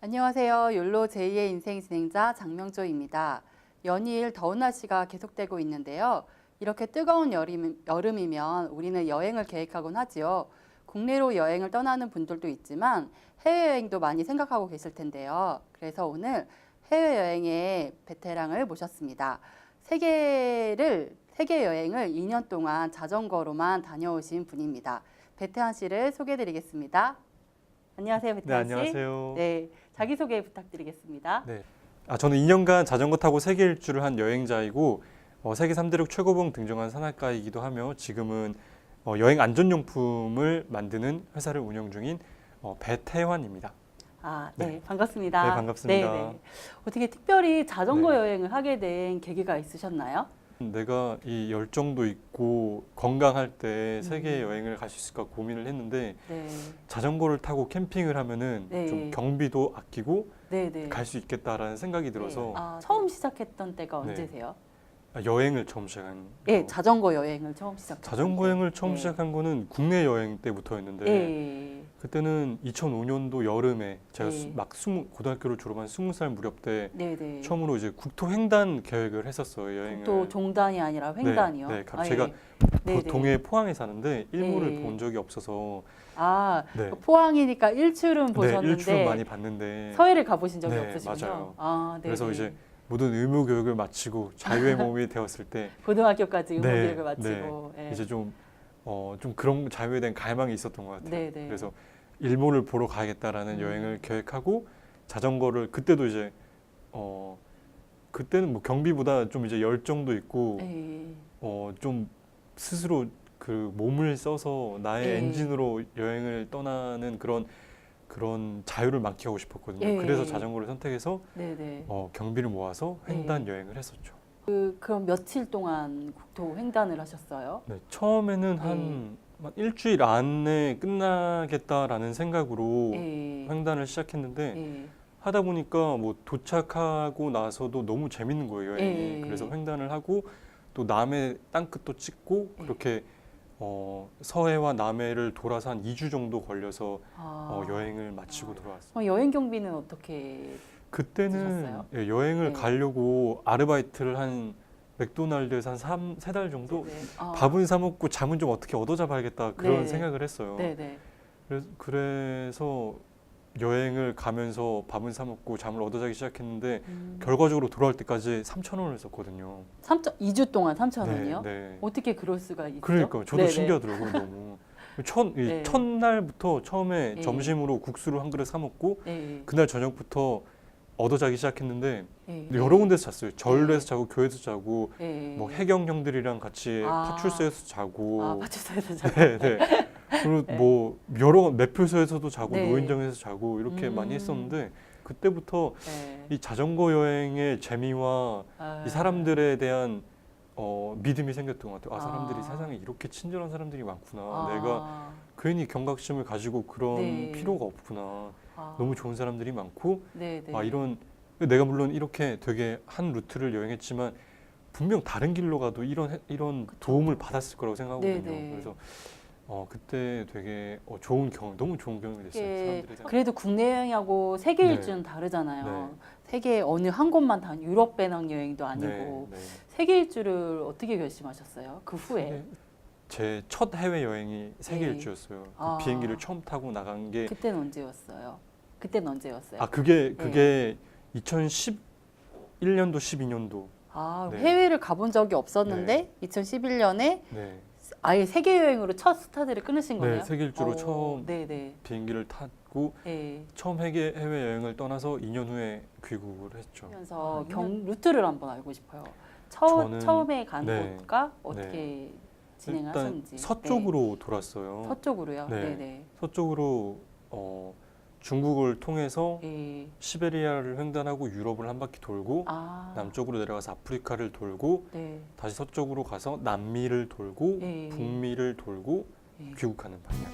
안녕하세요. 욜로 제2의 인생 진행자 장명조입니다. 연일 더운 날씨가 계속되고 있는데요. 이렇게 뜨거운 여름이면 우리는 여행을 계획하곤 하지요. 국내로 여행을 떠나는 분들도 있지만 해외여행도 많이 생각하고 계실 텐데요. 그래서 오늘 해외여행의 베테랑을 모셨습니다. 세계 여행을 2년 동안 자전거로만 다녀오신 분입니다. 배태환 씨를 소개해드리겠습니다. 안녕하세요, 배태환 씨. 네, 안녕하세요. 네, 자기소개 부탁드리겠습니다. 네. 저는 2년간 자전거 타고 세계 일주를 한 여행자이고 세계 3대륙 최고봉 등정한 산악가이기도 하며 지금은 여행 안전용품을 만드는 회사를 운영 중인 배태환입니다. 네, 네. 반갑습니다. 네, 반갑습니다. 네. 어떻게 특별히 자전거 네. 여행을 하게 된 계기가 있으셨나요? 내가 이 열정도 있고 건강할 때 세계 여행을 갈 수 있을까 고민을 했는데 네, 자전거를 타고 캠핑을 하면은 네. 좀 경비도 아끼고 네. 갈 수 있겠다라는 생각이 들어서 처음 시작했던 때가 네. 언제세요? 여행을 처음 시작한 네, 거. 자전거 여행을 처음 시작했던 자전거 여행을 처음 네. 시작한 거는 국내 여행 때부터였는데 네. 그때는 2005년도 여름에 제가 네. 막 고등학교를 졸업한 20살 무렵 때 네. 처음으로 이제 국토 횡단 계획을 했었어요. 여행을. 또 종단이 아니라 횡단이요? 네, 제가 네. 동해 포항에 사는데 일몰을 네. 본 적이 없어서 네. 포항이니까 일출은 보셨는데 일출은 많이 봤는데 서해를 가보신 적이 네, 없으시군요. 맞아요. 네. 그래서 이제 모든 의무 교육을 마치고 자유의 몸이 되었을 때 고등학교까지 의무 네, 교육을 마치고 이제 좀 그런 자유에 대한 갈망이 있었던 것 같아요. 네. 그래서 일몰을 보러 가야겠다라는 여행을 계획하고 자전거를 그때도 이제 그때는 뭐 경비보다 좀 이제 열정도 있고 네. 좀 스스로 그 몸을 써서 나의 네. 엔진으로 여행을 떠나는 그런 자유를 만끽하고 싶었거든요. 그래서 자전거를 선택해서 네. 경비를 모아서 횡단 여행을 했었죠. 그럼 며칠 동안 국토 횡단을 하셨어요? 네, 처음에는 한 일주일 안에 끝나겠다라는 생각으로 횡단을 시작했는데 하다 보니까 뭐 도착하고 나서도 너무 재밌는 거예요, 여행이. 그래서 횡단을 하고 또 남해 땅끝도 찍고 그렇게 서해와 남해를 돌아서 한 2주 정도 걸려서 여행을 마치고 돌아왔어요. 여행 경비는 어떻게 그때는 드셨어요? 여행을 네. 가려고 아르바이트를 한 맥도날드에서 한 3달 정도 네. 밥은 사 먹고 잠은 좀 어떻게 얻어 잡아야겠다 그런 네. 생각을 했어요. 네. 그래서 여행을 가면서 밥은 사 먹고 잠을 얻어 자기 시작했는데 결과적으로 돌아올 때까지 3,000원을 썼거든요. 2주 동안 3,000원이요? 네. 어떻게 그럴 수가 있죠? 그러니까요. 저도 네네. 신기하더라고요. 너무. 네. 첫날부터 처음에 네. 점심으로 국수를 한 그릇 사 먹고 네. 그날 저녁부터 얻어 자기 시작했는데 네. 여러 군데서 잤어요. 절로에서 자고 교회에서 자고 네. 뭐 해경 형들이랑 같이 파출소에서 자고 파출소에서 자고. 네. 그리고 뭐 여러 매표소에서도 자고 네. 노인정에서 자고 이렇게 많이 했었는데 그때부터 이 자전거 여행의 재미와 이 사람들에 대한 믿음이 생겼던 것 같아요. 사람들이 세상에 이렇게 친절한 사람들이 많구나. 내가 괜히 경각심을 가지고 그런 필요가 없구나. 너무 좋은 사람들이 많고 이런 내가 물론 이렇게 되게 한 루트를 여행했지만 분명 다른 길로 가도 이런 도움을 받았을 거라고 생각하거든요. 그래서 그때 되게 좋은 경험, 너무 좋은 경험이 됐어요. 사람들이 그래도 국내 여행하고 세계 일주는 다르잖아요. 세계 어느 한 곳만 다 유럽 배낭 여행도 아니고 세계 일주를 어떻게 결심하셨어요? 그 후에 제 첫 해외 여행이 세계 일주였어요. 그 비행기를 처음 타고 나간 게 그때는 언제였어요? 그게 2011년도 12년도. 해외를 가본 적이 없었는데 2011년에 아예 세계 여행으로 첫 스타트를 끊으신 거예요? 세계 일주로 처음 비행기를 타고 처음 해외 여행을 떠나서 2년 후에 귀국을 했죠. 그래서 루트를 한번 알고 싶어요. 처음에 간 곳과 어떻게 진행하셨는지. 일단 서쪽으로 돌았어요. 서쪽으로요? 서쪽으로 중국을 통해서 시베리아를 횡단하고 유럽을 한 바퀴 돌고 남쪽으로 내려가서 아프리카를 돌고 다시 서쪽으로 가서 남미를 돌고 북미를 돌고 귀국하는 방향.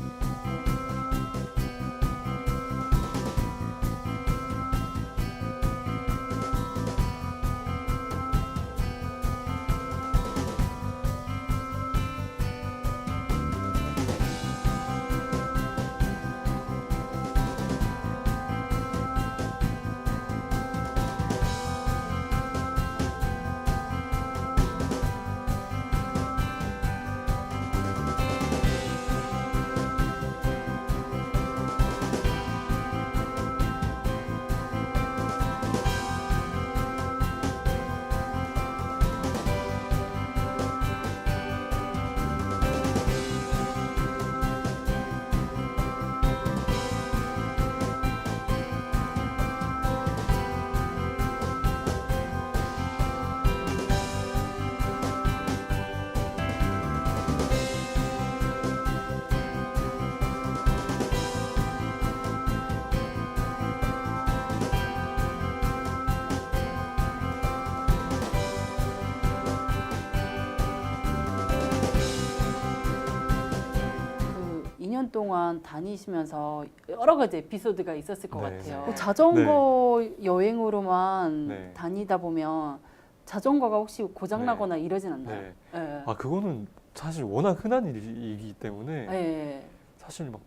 동안 다니시면서 여러 가지 에피소드가 있었을 것 네. 같아요. 네. 뭐 자전거 여행으로만 네. 다니다 보면 자전거가 혹시 고장나거나 이러진 않나요? 네. 예. 아 그거는 사실 워낙 흔한 일이기 때문에 예. 사실 막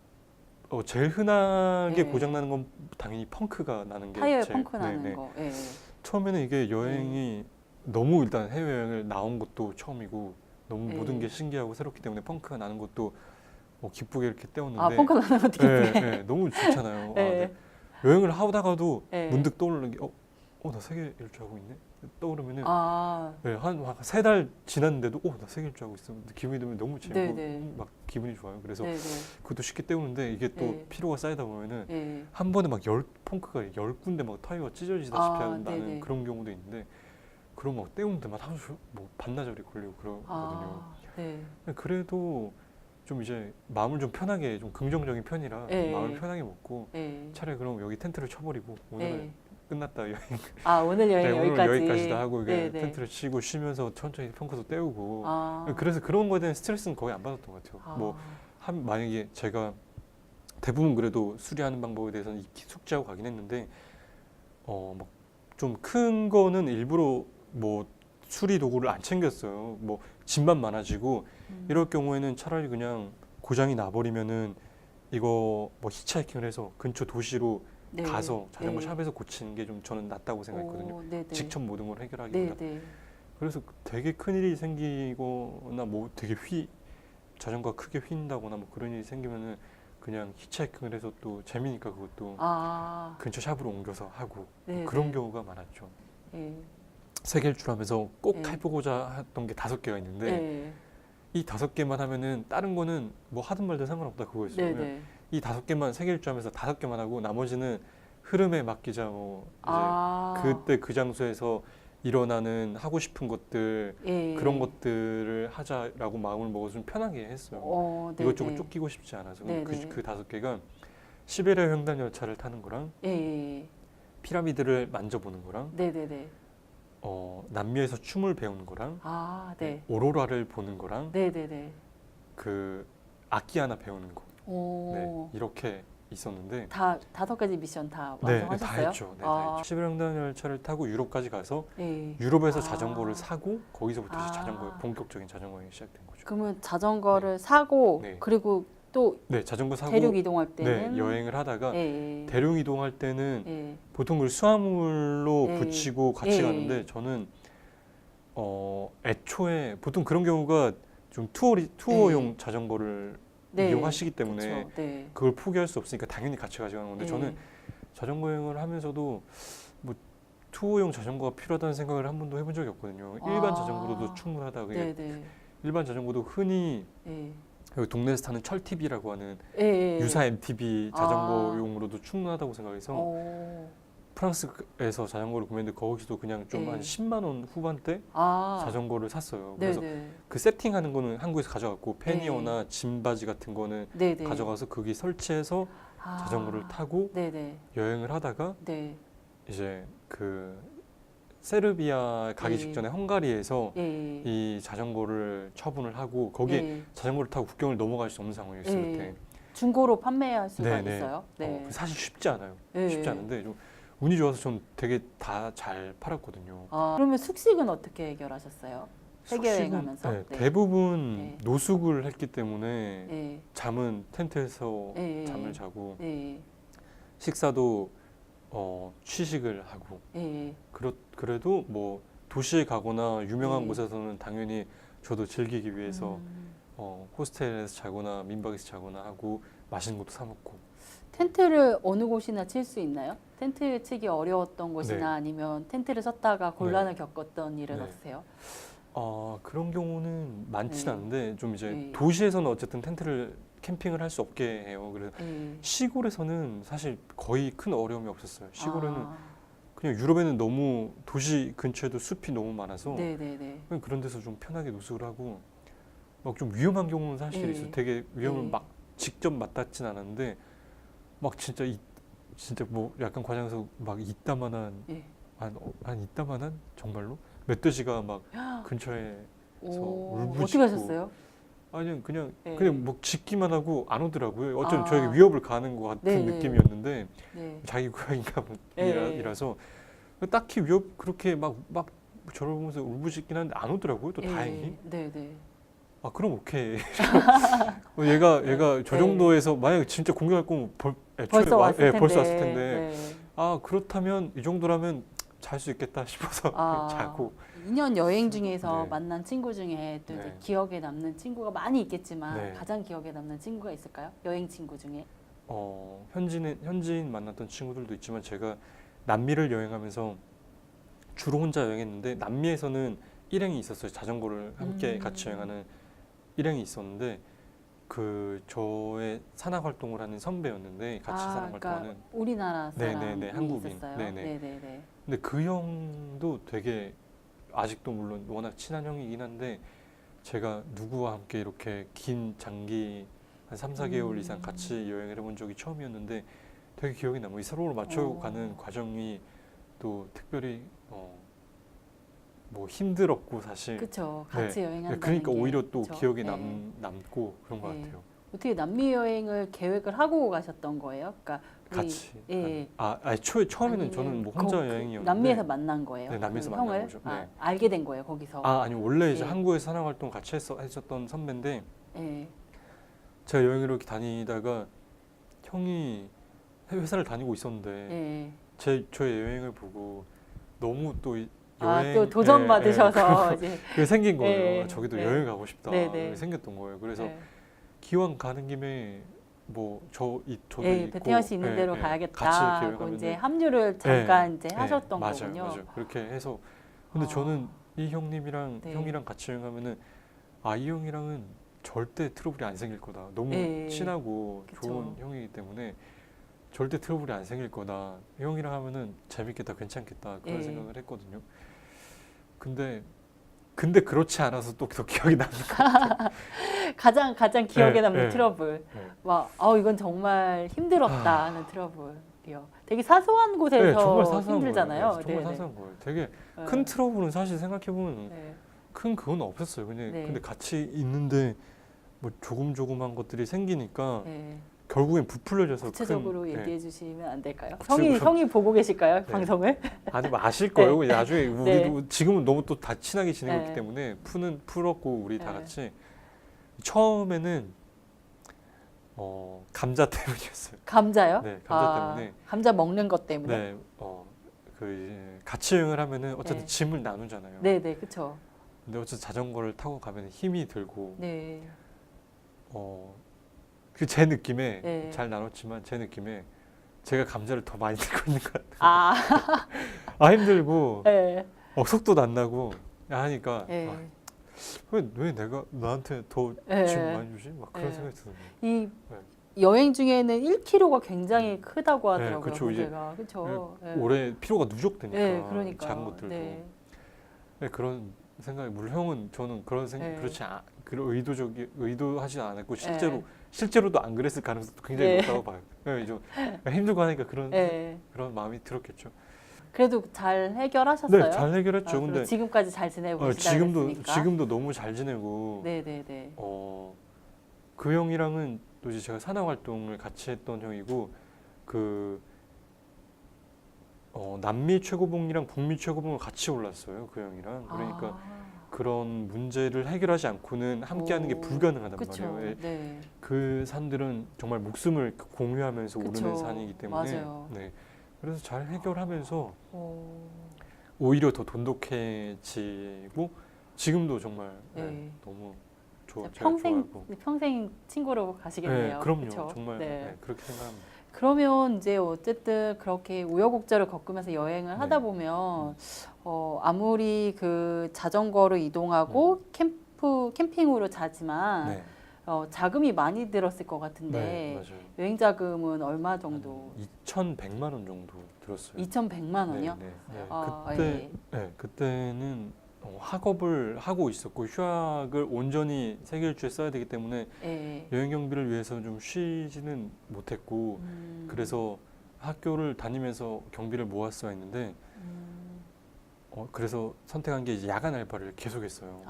제일 흔하게 네. 고장 나는 건 당연히 펑크가 나는 게 타이어에 제일- 펑크 나는 네, 네. 거. 예. 처음에는 이게 여행이 너무 일단 해외여행을 나온 것도 처음이고 너무 네. 모든 게 신기하고 새롭기 때문에 펑크가 나는 것도 기쁘게 이렇게 때웠는데 아, 펑크 나는 것도 네, 있네. 네, 너무 좋잖아요. 네. 네. 여행을 하다가도 네. 문득 떠오르는 게 나 세계 일주하고 있네? 떠오르면은 아, 네, 한 세 달 지났는데도 나 세계 일주하고 있어. 기분이 들면 너무 재밌고 네. 막 기분이 좋아요. 그래서 네네. 그것도 쉽게 때우는데 이게 또 네. 피로가 쌓이다 보면은 예. 한 번에 막 펑크가 10군데 막 타이어가 찢어지다시피 아, 나는 네네. 그런 경우도 있는데 그런 막 때우는 데만 하루 뭐 반나절이 걸리고 그러거든요. 아, 네. 그래도 좀 이제 마음을 좀 편하게 좀 긍정적인 편이라 네. 마음을 편하게 먹고 예. 차라리 그럼 여기 텐트를 쳐버리고 오늘 예. 끝났다 여행 아, 오늘 여행 오늘 여기까지. 여기까지다 하고 이게 네네. 텐트를 치고 쉬면서 천천히 펑크도 때우고 아. 그래서 그런 거에 대한 스트레스는 거의 안 받았던 것 같아요. 아. 뭐 만약에 제가 대부분 그래도 수리하는 방법에 대해서는 익히 숙지하고 가긴 했는데 막 좀 큰 거는 일부러 뭐 수리 도구를 안 챙겼어요. 뭐 짐만 많아지고 이럴 경우에는 차라리 그냥 고장이 나버리면은 이거 뭐 히치하이킹을 해서 근처 도시로 네. 가서 자전거 네. 샵에서 고치는 게 좀 저는 낫다고 생각했거든요. 오, 네네. 직접 모든 걸 해결하기보다. 네네. 그래서 되게 큰 일이 생기거나 뭐 되게 자전거가 크게 휜다거나 뭐 그런 일이 생기면은 그냥 히치하이킹을 해서 또 재미니까 그것도 아, 근처 샵으로 옮겨서 하고 네네. 그런 경우가 많았죠. 예. 세계 일주를 하면서 꼭 네. 해보고자 했던 게 5개가 있는데 예. 이 5개만 하면은 다른 거는 뭐 하든 말든 상관없다 그거였어요. 네네. 이 5개만 세계 일주 하면서 5개만 하고 나머지는 흐름에 맡기자 뭐 이제 아. 그때 그 장소에서 일어나는 하고 싶은 것들 예. 그런 것들을 하자라고 마음을 먹어서 좀 편하게 했어요. 네네. 이것저것 쫓기고 싶지 않아서 네네. 그 5개가 시베리아 횡단 열차를 타는 거랑 예. 피라미드를 만져보는 거랑 네네네. 남미에서 춤을 배우는 거랑 아, 네. 오로라를 보는 거랑 네네네. 그 악기 하나 배우는 거 오. 네, 이렇게 있었는데 다 5가지 미션 다 네, 완성하셨어요? 다 했죠. 네, 다 아. 했죠. 시베리아 횡단 열차를 타고 유럽까지 가서 예. 유럽에서 아. 자전거를 사고 거기서부터 이제 아. 본격적인 자전거 여행이 시작된 거죠. 그러면 자전거를 사고 네. 그리고 또 네, 자전거 사고 대륙 이동할 때는 네, 여행을 하다가 예. 대륙 이동할 때는 예. 보통 그 수화물로 예. 붙이고 같이 예. 가는데 저는 애초에 보통 그런 경우가 좀 투어용 자전거를 네. 이용하시기 때문에 그쵸. 네. 그걸 포기할 수 없으니까 당연히 같이 가져가는 건데 예. 저는 자전거 여행을 하면서도 뭐 투어용 자전거가 필요하다는 생각을 한 번도 해본 적이 없거든요. 일반 아. 자전거로도 충분하다. 그게 네네. 일반 자전거도 흔히 예. 여기 동네에서 타는 철TV라고 하는 예. 유사 MTB 아. 자전거용으로도 충분하다고 생각해서 오. 프랑스에서 자전거를 구매했는데 거기서도 그냥 좀 예. 한 10만 원 후반대 아. 자전거를 샀어요. 그래서 네네. 그 세팅하는 거는 한국에서 가져갔고 패니어나 짐바지 같은 거는 네네. 가져가서 거기 설치해서 아. 자전거를 타고 네네. 여행을 하다가 네. 이제 그 세르비아 가기 예. 직전에 헝가리에서 예. 이 자전거를 처분을 하고 거기에 예. 자전거를 타고 국경을 넘어갈 수 없는 상황이었어요. 예. 그때. 중고로 판매할 수가 네네. 있어요. 네. 사실 쉽지 않아요. 예. 쉽지 않은데 좀 운이 좋아서 전 되게 다 잘 팔았거든요. 아, 그러면 숙식은 어떻게 해결하셨어요? 세계 여행 숙식은, 하면서? 네, 네. 대부분 네. 노숙을 했기 때문에 예. 잠은 텐트에서 예. 잠을 자고 예. 식사도 취식을 하고 예. 그래도 뭐 도시에 가거나 유명한 네. 곳에서는 당연히 저도 즐기기 위해서 음. 호스텔에서 자거나 민박에서 자거나 하고 맛있는 것도 사 먹고 텐트를 어느 곳이나 칠 수 있나요? 텐트 치기 어려웠던 곳이나 네. 아니면 텐트를 쳤다가 곤란을 겪었던 일은 네. 없으세요? 그런 경우는 많진 네. 않은데 좀 이제 네. 도시에서는 어쨌든 텐트를 캠핑을 할 수 없게 해요. 그래서 예. 시골에서는 사실 거의 큰 어려움이 없었어요. 시골에는 아, 그냥 유럽에는 너무 도시 근처에도 숲이 너무 많아서 네네네. 그냥 그런 데서 좀 편하게 노숙을 하고 막 좀 위험한 경우는 사실 네. 있어요. 되게 위험을 네. 막 직접 맞닿진 않았는데 막 진짜 뭐 약간 과장해서 막 이따만한 예. 한 이따만한 정말로 멧돼지가 막 근처에 오, 울부짖고. 어떻게 하셨어요? 아니 그냥 네. 그냥 뭐 짓기만 하고 안 오더라고요. 어쩌면 아. 저에게 위협을 가하는 것 같은 네네. 느낌이었는데 네. 자기 고향인가 네. 이라서 딱히 위협 그렇게 막 저를 보면서 울부짖긴 한데 안 오더라고요. 또 다행히. 네네. 아 그럼 오케이. 얘가 저 네. 정도에서 만약 진짜 공격할 거면 애초에 벌써 왔을 텐데. 벌써 왔을 텐데. 네. 아 그렇다면 이 정도라면 잘 수 있겠다 싶어서 아, 자고. 2년 여행 중에서 네. 만난 친구 중에 또 이제 네. 기억에 남는 친구가 많이 있겠지만 네. 가장 기억에 남는 친구가 있을까요? 여행 친구 중에. 현지인 만났던 친구들도 있지만 제가 남미를 여행하면서 주로 혼자 여행했는데 남미에서는 일행이 있었어요. 자전거를 함께 같이 여행하는 일행이 있었는데 그 저의 산악 활동을 하는 선배였는데 같이 산악 활동하는 그러니까 우리나라 사람이 네네네, 한국인. 있었어요. 네네. 네네네. 근데 그 형도 되게 아직도 물론 워낙 친한 형이긴 한데 제가 누구와 함께 이렇게 긴 장기 한 3, 4개월 이상 같이 여행을 해본 적이 처음이었는데 되게 기억에 남아요. 이 서로를 맞춰가는 과정이 또 특별히 뭐 힘들었고 사실. 그렇죠. 같이 여행한다는 그러니까 게. 오히려 또 그쵸? 기억에 네. 남고 그런 것 네. 같아요. 어떻게 남미 여행을 계획을 하고 가셨던 거예요? 그러니까 우리- 같이. 예. 처음에는 아니면 저는 뭐 혼자 그 여행이었는데. 남미에서 만난 거예요? 네, 남미에서 그 만난 형을? 거죠. 네. 알게 된 거예요, 거기서. 아니 원래 이제 예. 한국에서 산악 활동 같이 했었던 선배인데 예. 제가 여행을 이렇게 다니다가 형이 회사를 다니고 있었는데 예. 저의 여행을 보고 너무 또 또 도전 받으셔서 이제. 그게 생긴 거예요. 예, 저기도 예. 여행 가고 싶다. 네, 네. 그게 생겼던 거예요. 그래서 예. 기왕 가는 김에 뭐 저도 예, 있고 베트남 씨 있는 대로 같이 가야겠다 이렇게 하고 이제 여행하면 합류를 잠깐 이제 네, 하셨던 맞아요, 거군요. 맞아요. 그렇게 해서 근데 어. 저는 이 형님이랑 네. 형이랑 같이 여행하면은 이 형이랑은 절대 트러블이 안 생길 거다. 너무 예. 친하고 그쵸. 좋은 형이기 때문에 절대 트러블이 안 생길 거다. 형이랑 하면은 재밌겠다, 괜찮겠다 그런 예. 생각을 했거든요. 근데 그렇지 않아서 또 더 기억이 나는 거. 가장 기억에 네, 남는 네. 트러블. 네. 막 이건 정말 힘들었다 하는 트러블이요. 되게 사소한 곳에서 네, 정말 사소한 힘들잖아요. 거예요. 네, 정말 네네. 사소한 거예요. 되게 네. 큰 트러블은 사실 생각해 보면 네. 큰 그건 없었어요. 네. 근데 같이 있는데 뭐 조금한 것들이 생기니까 네. 결국엔 부풀려져서 구체적으로 큰, 얘기해 주시면 안 될까요? 구체적으로- 형이 보고 계실까요? 네. 방송을? 아니 뭐 아실 거예요. 나중에 우리도 네. 지금은 너무 또 다 친하게 지내고 네. 있기 때문에 풀었고 우리 다 네. 같이 처음에는 감자 때문이었어요. 감자요? 네, 감자 때문에. 감자 먹는 것 때문에. 네, 이제 같이 여행을 하면은 어쨌든 네. 짐을 나누잖아요. 네네, 그렇죠. 근데 어쨌든 자전거를 타고 가면 힘이 들고 네. 그 제 느낌에 네. 잘 나눴지만 제 느낌에 제가 감자를 더 많이 들고 있는 것 같아요. 힘들고 네. 속도도 안 나고 하니까 네. 왜 내가 나한테 더 네. 짐 많이 주지? 막 그런 네. 생각이 드는 거예요. 이 여행 중에는 1kg가 굉장히 크다고 하더라고요. 그쵸, 이제 무게가. 그렇죠. 올해 피로가 누적되니까 네, 그러니까. 작은 것들도 네. 그런 생각이 물론 저는 그런 생각 네. 그렇지 그런 의도하지 않았고 네. 실제로도 안 그랬을 가능성도 굉장히 네. 높다고 봐요. 좀 힘들고 하니까 네. 그런 마음이 들었겠죠. 그래도 잘 해결하셨어요? 네, 잘 해결했죠. 그럼 근데 지금까지 잘 지내고 계시다 그랬으니까. 지금도 너무 잘 지내고 네네네. 그 형이랑은 또 이제 제가 산악 활동을 같이 했던 형이고 남미 최고봉이랑 북미 최고봉을 같이 올랐어요. 그 형이랑. 그러니까 그런 문제를 해결하지 않고는 함께하는 게 불가능하단 그쵸. 말이에요. 네. 그 산들은 정말 목숨을 공유하면서 그쵸. 오르는 산이기 때문에 맞아요. 네. 그래서 잘 해결하면서 오. 오히려 더 돈독해지고 지금도 정말 네. 너무 제가 평생 좋아하고. 평생 친구로 가시겠네요. 네, 그럼요. 그쵸? 정말 네. 그렇게 생각합니다. 그러면 이제 어쨌든 그렇게 우여곡절을 겪으면서 여행을 네. 하다 보면 아무리 그 자전거로 이동하고 캠핑으로 자지만 네. 자금이 많이 들었을 것 같은데 네, 맞아요. 여행 자금은 얼마 정도? 2,100만 원 정도 들었어요. 2,100만 원이요? 네, 네, 네. 아, 그때는 학업을 하고 있었고 휴학을 온전히 세계일주에 써야 되기 때문에 예. 여행 경비를 위해서 좀 쉬지는 못했고 그래서 학교를 다니면서 경비를 모았어야 했는데 그래서 선택한 게 이제 야간 알바를 계속했어요.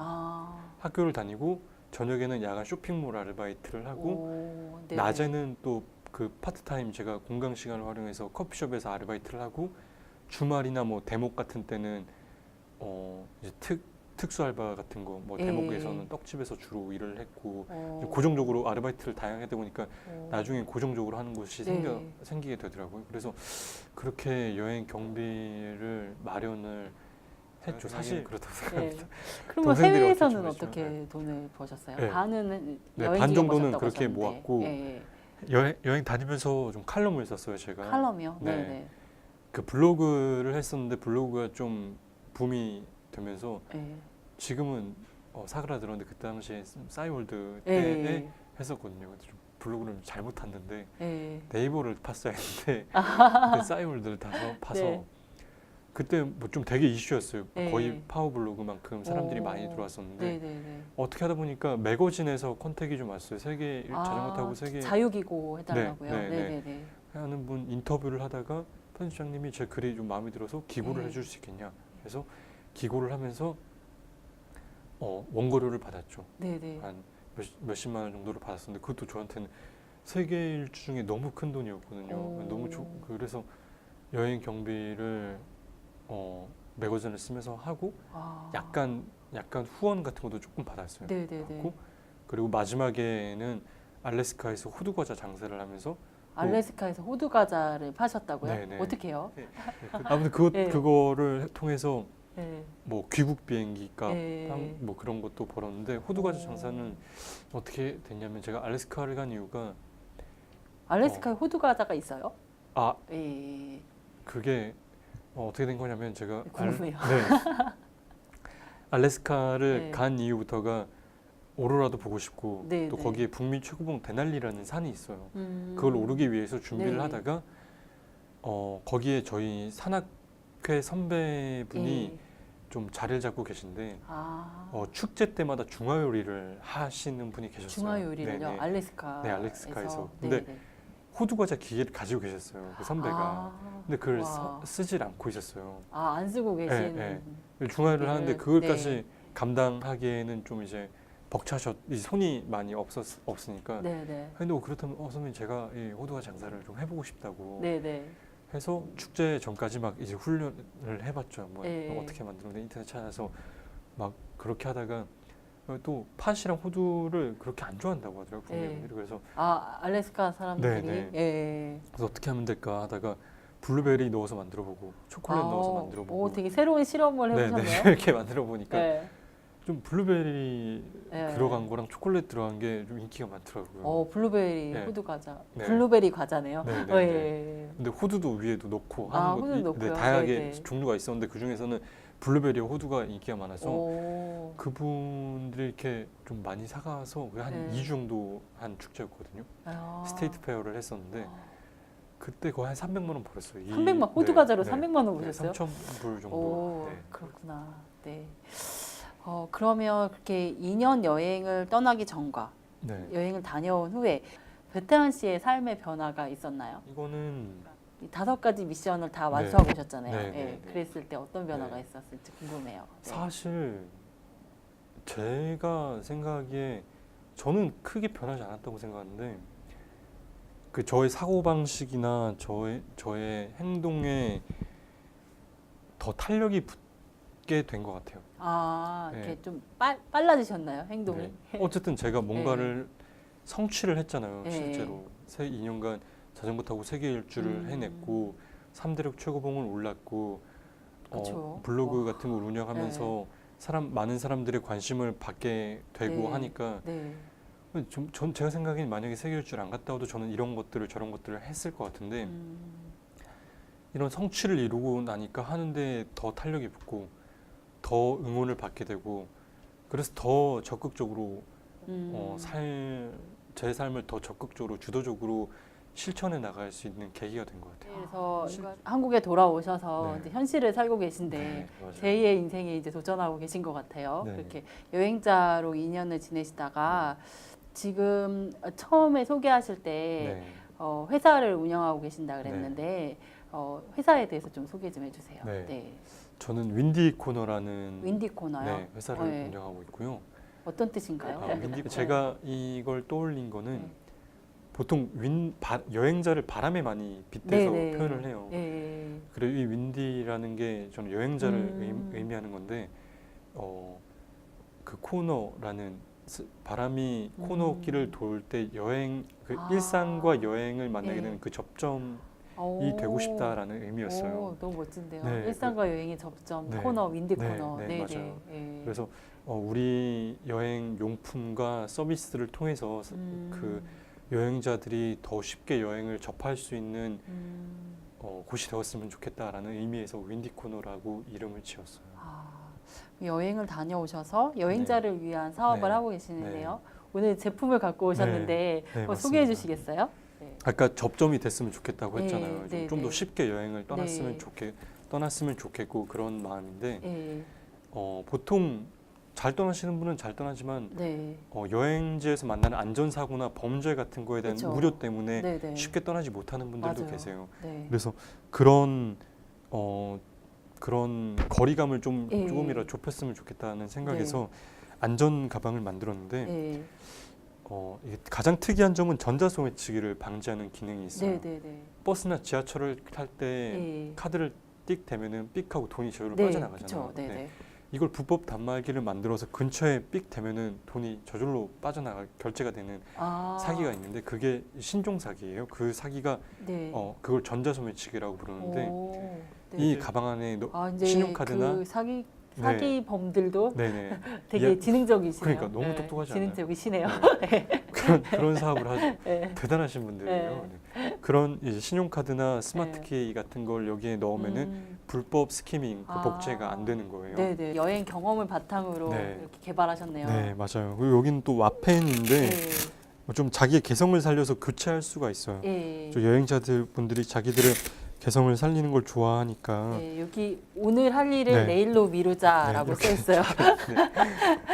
학교를 다니고 저녁에는 야간 쇼핑몰 아르바이트를 하고 오, 네네. 낮에는 또 그 파트타임 제가 공강 시간을 활용해서 커피숍에서 아르바이트를 하고 주말이나 뭐 대목 같은 때는 이제 특수 알바 같은 거 뭐 예. 대목에서는 떡집에서 주로 일을 했고 어, 고정적으로 아르바이트를 다양하게 하다 보니까 어, 나중에 고정적으로 하는 곳이 네. 생기게 되더라고요. 그래서 그렇게 여행 경비를 마련을 했죠. 사실 그렇다고 네. 생각합니다. 그러면 동생들이 해외에서는 어떻게 어떻게 보시면, 돈을 버셨어요? 네. 반은 네, 여행 반 중에 정도는 버셨다고 그렇게 하셨는데. 모았고 예, 여행 다니면서 좀 칼럼을 썼어요. 제가 칼럼이요? 네. 네네. 그 블로그를 했었는데 블로그가 좀 붐이 되면서 예. 지금은 사그라들었는데 그때 당시에 싸이월드 예. 때에 했었거든요. 근데 좀 블로그를 잘못 탔는데 예. 네이버를 탔어야 했는데 그 싸이월드를 파서 네. 그때 뭐 좀 되게 이슈였어요. 네. 거의 파워블로그만큼 사람들이 오. 많이 들어왔었는데 네네네. 어떻게 하다 보니까 매거진에서 컨택이 좀 왔어요. 자전거 타고 세계 자유기고 해달라고요? 네, 네, 네. 네네네. 하는 분 인터뷰를 하다가 편집장님이 제 글이 좀 마음에 들어서 기고를 네. 해줄 수 있겠냐. 그래서 기고를 하면서 원고료를 받았죠. 네네. 한 몇십만 원 정도를 받았었는데 그것도 저한테는 세계 일주 중에 너무 큰 돈이었거든요. 오. 너무 그래서 여행 경비를 매거진을 쓰면서 하고 아. 약간 후원 같은 것도 조금 받았어요. 네네네. 받고 그리고 마지막에는 알래스카에서 호두 과자 장사를 하면서 알래스카에서 호두 과자를 파셨다고요? 네네. 어떻게요? 아무튼 네. 그거를 통해서 네. 뭐 귀국 비행기 값, 네. 뭐 그런 것도 벌었는데 호두 과자 오. 장사는 어떻게 됐냐면 제가 알래스카를 간 이유가 알래스카에 호두 과자가 있어요? 아 예. 그게 어떻게 된 거냐면 제가 궁금해요. 알래스카를 네. 간 이유부터가 오로라도 보고 싶고 네, 또 네. 거기에 북미 최고봉 데날리라는 산이 있어요. 음. 그걸 오르기 위해서 준비를 네. 하다가 거기에 저희 산악회 선배분이 예. 좀 자리를 잡고 계신데 아. 축제 때마다 중화 요리를 하시는 분이 계셨어요. 중화 요리를요? 네네. 알래스카에서. 네, 알래스카에서. 근데 네네. 호두 과자 기계를 가지고 계셨어요. 그 선배가. 아. 근데 그걸 와. 쓰질 않고 있었어요. 아, 안 쓰고 계신. 네. 중화요리를 하는데 네. 그걸까지 감당하기에는 좀 이제 이제 손이 많이 없으니까. 네네. 근데 그렇다면 선배님 제가 이 호두과자 장사를 좀 해보고 싶다고 네네. 해서 축제 전까지 막 이제 훈련을 해봤죠. 뭐 네. 어떻게 만드는데 인터넷 찾아서 막 그렇게 하다가 또 팥이랑 호두를 그렇게 안 좋아한다고 하더라고요. 국민들이. 그래서 아, 알래스카 사람들이. 네, 예. 그래서 어떻게 하면 될까 하다가 블루베리 넣어서 만들어보고 초콜릿 넣어서 만들어보고 오, 되게 새로운 실험을 네, 해보셨네요. 이렇게 만들어 보니까 네. 좀 블루베리 네. 들어간 거랑 초콜릿 들어간 게 좀 인기가 많더라고요. 블루베리 네. 호두 과자. 네. 블루베리 과자네요. 네, 네, 예. 근데 호두도 위에도 넣고 아, 하는 호두 넣고요? 다양하게 네, 네. 종류가 있었는데 그 중에서는 블루베리와 호두가 인기가 많아서 오. 그분들이 이렇게 좀 많이 사가서 한 네. 2주 정도 한 축제였거든요. 아. 스테이트 페어를 했었는데 그때 거의 한 300만 원 벌었어요. 300만 호두 과자로 300만 원 보셨어요? 3,000불 정도. 오, 네. 그렇구나. 네. 그러면 그렇게 2년 여행을 떠나기 전과 네. 여행을 다녀온 후에 배태환 씨의 삶의 변화가 있었나요? 이거는 이 5가지 미션을 다 네. 완수하고 오셨잖아요. 네, 예, 네, 네. 그랬을 때 어떤 변화가 네. 있었을지 궁금해요. 네. 사실 제가 생각에 저는 크게 변하지 않았다고 생각하는데 그 저의 사고 방식이나 저의 행동에 더 탄력이 붙게 된 것 같아요. 아, 네. 이렇게 좀 빨라지셨나요? 행동이? 네. 어쨌든 제가 뭔가를 성취를 했잖아요. 네. 실제로 2년간 자전거 타고 세계 일주를 해냈고 3대륙 최고봉을 올랐고 그쵸. 블로그 와. 같은 걸 운영하면서 많은 사람들의 관심을 받게 되고 네. 하니까 네. 전 제가 생각엔 만약에 세계 일주를 안 갔다 와도 저는 이런 것들을 저런 것들을 했을 것 같은데 이런 성취를 이루고 나니까 하는데 더 탄력이 붙고 더 응원을 받게 되고 그래서 더 적극적으로 제 삶을 더 적극적으로 주도적으로 실천해 나갈 수 있는 계기가 된 것 같아요. 그래서 한국에 돌아오셔서 네. 이제 현실을 살고 계신데 네, 맞아요. 제2의 인생에 이제 도전하고 계신 것 같아요. 네. 그렇게 여행자로 2년을 지내시다가 지금 처음에 소개하실 때 네. 회사를 운영하고 계신다 그랬는데 회사에 대해서 좀 소개 좀 해주세요. 네. 저는 윈디 코너라는 윈디 코너요. 네, 회사를 네. 운영하고 있고요. 어떤 뜻인가요? 윈디코. 제가 이걸 떠올린 거는 네. 보통 여행자를 바람에 많이 빗대서 네, 네. 표현을 해요. 예. 그리고 이 윈디라는 게 저는 여행자를 음. 의미하는 건데 그 코너라는 바람이 코너길을 돌 때 여행 일상과 여행을 만나게 예. 되는 그 접점이 오. 되고 싶다라는 의미였어요. 오, 너무 멋진데요. 네, 일상과 여행의 접점, 네. 코너, 윈디 네, 코너. 네, 네, 맞아요. 네. 예. 그래서 우리 여행 용품과 서비스를 통해서 그 여행자들이 더 쉽게 여행을 접할 수 있는 곳이 되었으면 좋겠다라는 의미에서 윈디 코너라고 이름을 지었어요. 여행을 다녀오셔서 여행자를 위한 사업을 네. 하고 계시는데요. 오늘 제품을 갖고 오셨는데 네, 그거 소개해 맞습니다. 주시겠어요? 네. 아까 접점이 됐으면 좋겠다고 네, 했잖아요. 네, 좀 더 네. 쉽게 여행을 네. 떠났으면 좋겠고 그런 마음인데 예. 보통 잘 떠나시는 분은 잘 떠나지만 네. 여행지에서 만나는 안전사고나 범죄 같은 거에 대한 그쵸. 우려 때문에 네, 네. 쉽게 떠나지 못하는 분들도 맞아요. 계세요. 네. 그래서 그런 거리감을 예. 조금이라도 좁혔으면 좋겠다는 생각에서 안전 가방을 만들었는데 예. 이게 가장 특이한 점은 전자소매치기를 방지하는 기능이 있어요. 네, 네, 네. 버스나 지하철을 탈 때 예. 카드를 띡 대면은 삑 하고 돈이 저절로 네, 빠져나가잖아요. 그쵸. 네, 네. 네. 이걸 불법 단말기를 만들어서 근처에 삑 대면은 돈이 저절로 결제가 되는 사기가 있는데 그게 신종 사기예요. 그 사기가 네. 그걸 전자소매치기라고 부르는데 오, 네. 이 가방 안에 이제 신용카드나 그 사기범들도 네네 되게 지능적이시네요. 그러니까 너무 똑똑하지 않나요? 지능적이시네요. 그런 사업을 하죠. 네. 대단하신 분들이에요. 네. 그런 이제 신용카드나 스마트 네. 키 같은 걸 여기에 넣으면은 불법 스키밍, 복제가 안 되는 거예요. 네네. 여행 경험을 바탕으로 네. 이렇게 개발하셨네요. 네, 맞아요. 그리고 여기는 또 와펜인데 네. 좀 자기의 개성을 살려서 교체할 수가 있어요. 예. 저 여행자들 분들이 자기들의 개성을 살리는 걸 좋아하니까 네, 여기 오늘 할 일을 네. 내일로 미루자라고 네, 써 있어요.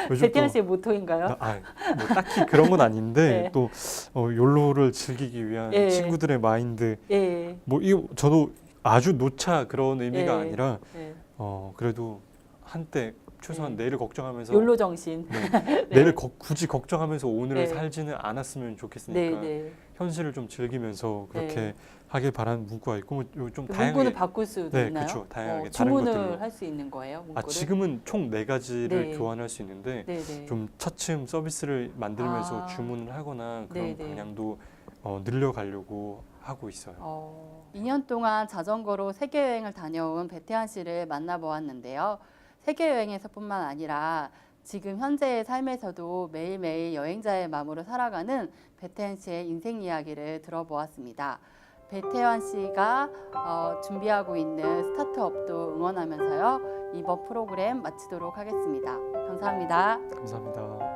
요즘 배태현 또 씨의 모토인가요? 뭐 딱히 그런 건 아닌데 네. 또 욜로를 즐기기 위한 예. 친구들의 마인드 예. 뭐 이거 저도 아주 노차 그런 의미가 예. 아니라 예. 그래도 한때 최소한 내일을 걱정하면서 욜로 정신. 네. 내일을 굳이 걱정하면서 오늘을 네. 살지는 않았으면 네, 좋겠으니까 네. 현실을 좀 즐기면서 그렇게 네. 하길 바라는 문구가 있고 좀 그 다양하게 문구는 바꿀 수도 네, 있나요? 그쵸. 다양하게 다른 것들로. 주문을 할 수 있는 거예요, 문구를? 지금은 총 4가지를 네. 교환할 수 있는데 네, 네. 좀 차츰 서비스를 만들면서 아. 주문을 하거나 그런 네, 네. 방향도 늘려가려고 하고 있어요. 2년 동안 자전거로 세계 여행을 다녀온 배태환 씨를 만나보았는데요. 세계 여행에서뿐만 아니라 지금 현재의 삶에서도 매일매일 여행자의 마음으로 살아가는 배태환 씨의 인생 이야기를 들어보았습니다. 배태환 씨가 준비하고 있는 스타트업도 응원하면서요. 이번 프로그램 마치도록 하겠습니다. 감사합니다. 감사합니다.